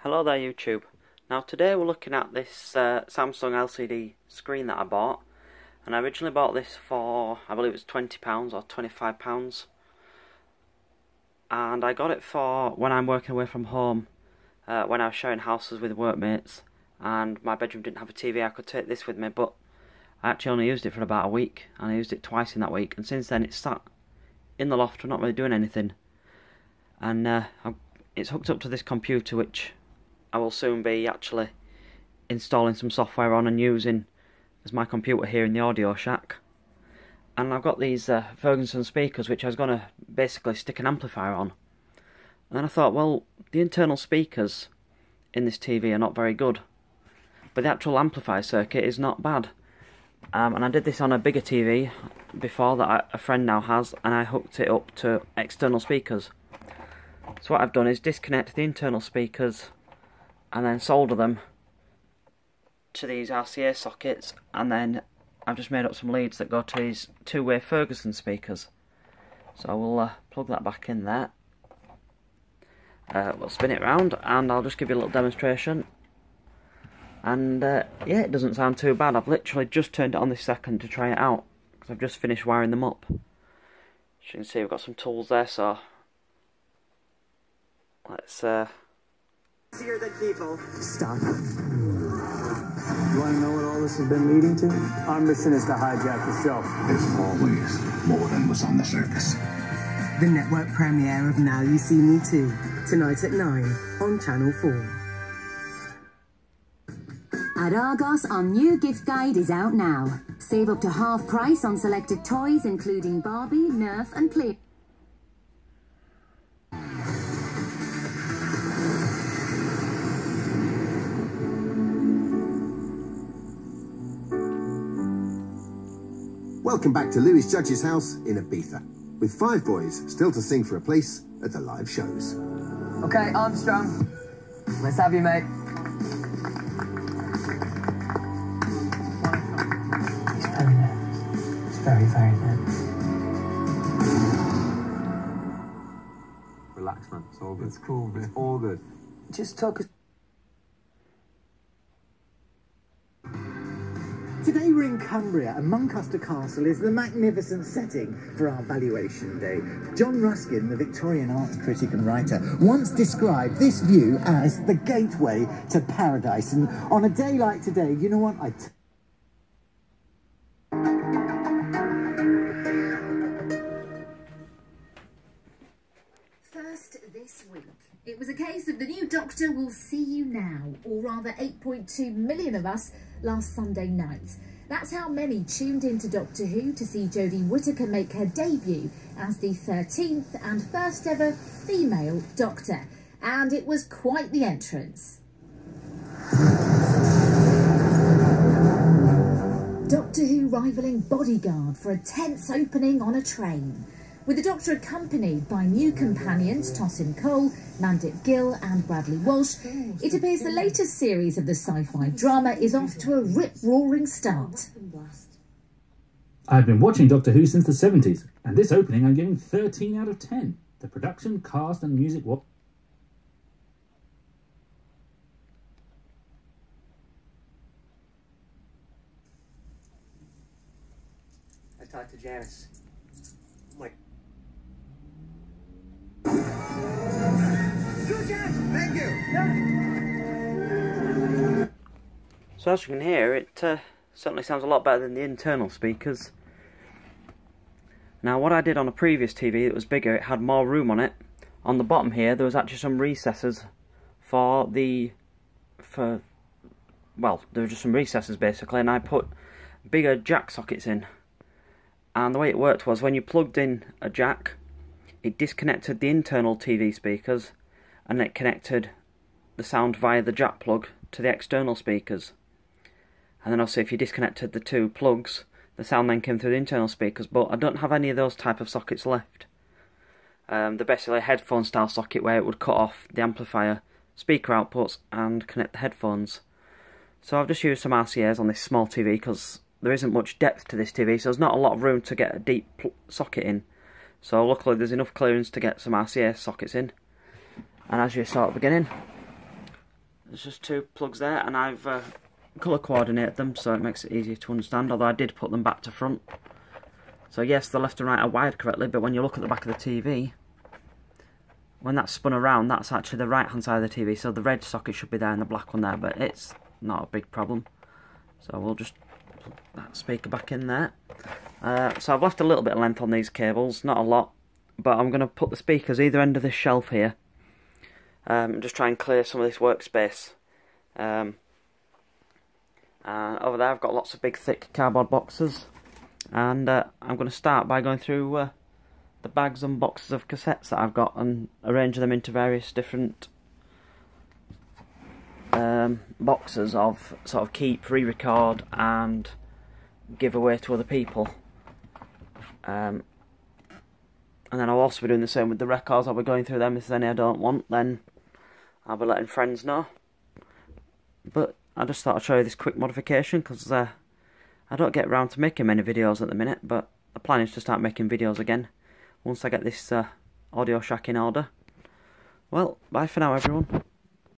Hello there YouTube. Now today we're looking at this Samsung LCD screen that I bought, and I originally bought this for, I believe it was £20 or £25, and I got it for when I'm working away from home, when I was sharing houses with workmates and my bedroom didn't have a TV. I could take this with me, but I actually only used it for about a week, and I used it twice in that week, and since then it's sat in the loft, not really doing anything, and it's hooked up to this computer which I will soon be actually installing some software on and using as my computer here in the audio shack. And I've got these Ferguson speakers which I was going to basically stick an amplifier on. And then I thought, well, the internal speakers in this TV are not very good, but the actual amplifier circuit is not bad. And I did this on a bigger TV before that a friend now has, and I hooked it up to external speakers. So what I've done is disconnect the internal speakers and then solder them to these RCA sockets, and then I've just made up some leads that go to these two-way Ferguson speakers. So we'll plug that back in there. We'll spin it around and I'll just give you a little demonstration. And yeah, it doesn't sound too bad. I've literally just turned it on this second to try it out, because I've just finished wiring them up. As you can see, we've got some tools there, so let's Easier than people. Stop. You want to know what all this has been leading to? Our mission is to hijack the show. There's always more than was on the surface. The network premiere of Now You See Me Too, tonight at 9 on Channel 4. At Argos, our new gift guide is out now. Save up to half price on selected toys, including Barbie, Nerf and Play. Welcome back to Louis Judge's house in Ibiza, with 5 boys still to sing for a place at the live shows. Okay, Armstrong, let's have you, mate. He's very nervous. He's very, very nervous. Relax, man. It's all good. It's cool, man. It's all good. Just talk us. Today we're in Cumbria, and Muncaster Castle is the magnificent setting for our valuation day. John Ruskin, the Victorian arts critic and writer, once described this view as the gateway to paradise. And on a day like today, you know what? First this week, it was a case of the new Doctor will see you now, or rather 8.2 million of us last Sunday night. That's how many tuned into Doctor Who to see Jodie Whittaker make her debut as the 13th and first ever female Doctor. And it was quite the entrance. Doctor Who rivalling Bodyguard for a tense opening on a train, with the Doctor accompanied by new companions Tosin Cole, Mandip Gill and Bradley Walsh. It appears the latest series of the sci-fi drama is off to a rip-roaring start. I've been watching Doctor Who since the 70s, and this opening I'm giving 13 out of 10. The production, cast and music were... I talked to Janice. Like... Thank you. So as you can hear, it certainly sounds a lot better than the internal speakers. Now what I did on a previous TV that was bigger, it had more room on it. On the bottom here there was actually some recesses well, there were just some recesses basically, and I put bigger jack sockets in. And the way it worked was when you plugged in a jack, it disconnected the internal TV speakers and it connected the sound via the jack plug to the external speakers. And then also if you disconnected the two plugs, the sound then came through the internal speakers, but I don't have any of those type of sockets left. They're basically a headphone style socket where it would cut off the amplifier, speaker outputs and connect the headphones. So I've just used some RCAs on this small TV because there isn't much depth to this TV, so there's not a lot of room to get a deep socket in. So luckily there's enough clearance to get some RCA sockets in. And as you saw at the beginning, There's just 2 plugs there, and I've colour coordinated them so it makes it easier to understand, although I did put them back to front. So yes, the left and right are wired correctly, but when you look at the back of the TV, when that's spun around, that's actually the right hand side of the TV, so the red socket should be there and the black one there, but it's not a big problem. So we'll just put that speaker back in there. So I've left a little bit of length on these cables, not a lot, but I'm going to put the speakers either end of this shelf here, and just try and clear some of this workspace. Over there I've got lots of big thick cardboard boxes, and I'm going to start by going through the bags and boxes of cassettes that I've got and arrange them into various different boxes of sort of keep, re-record and give away to other people. And then I'll also be doing the same with the records. I'll be going through them. If there's any I don't want, then I'll be letting friends know. But I just thought I'd show you this quick modification because I don't get around to making many videos at the minute, but the plan is to start making videos again once I get this Audio Shack in order. Well, bye for now everyone.